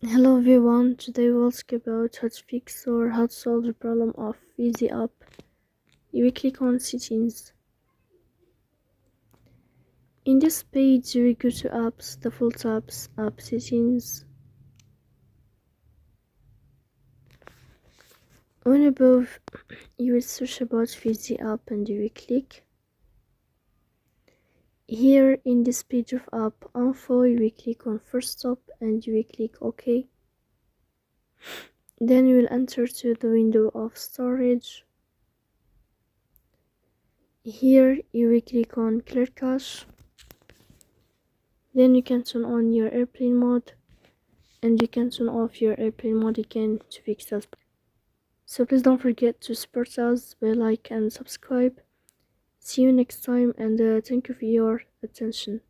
Hello everyone, today we'll talk about how to fix or how to solve the problem of Fizy app. You will click on settings. In this page you will go to apps, default apps, app settings. On above you will search about Fizy app and you will click. Here in this page of app info you will click on first stop and you will click OK. Then you will enter to the window of storage. Here you will click on clear cache. Then you can turn on your airplane mode and you can turn off your airplane mode again to fix that. So please don't forget to support us by like and subscribe. See you next time and thank you for your attention.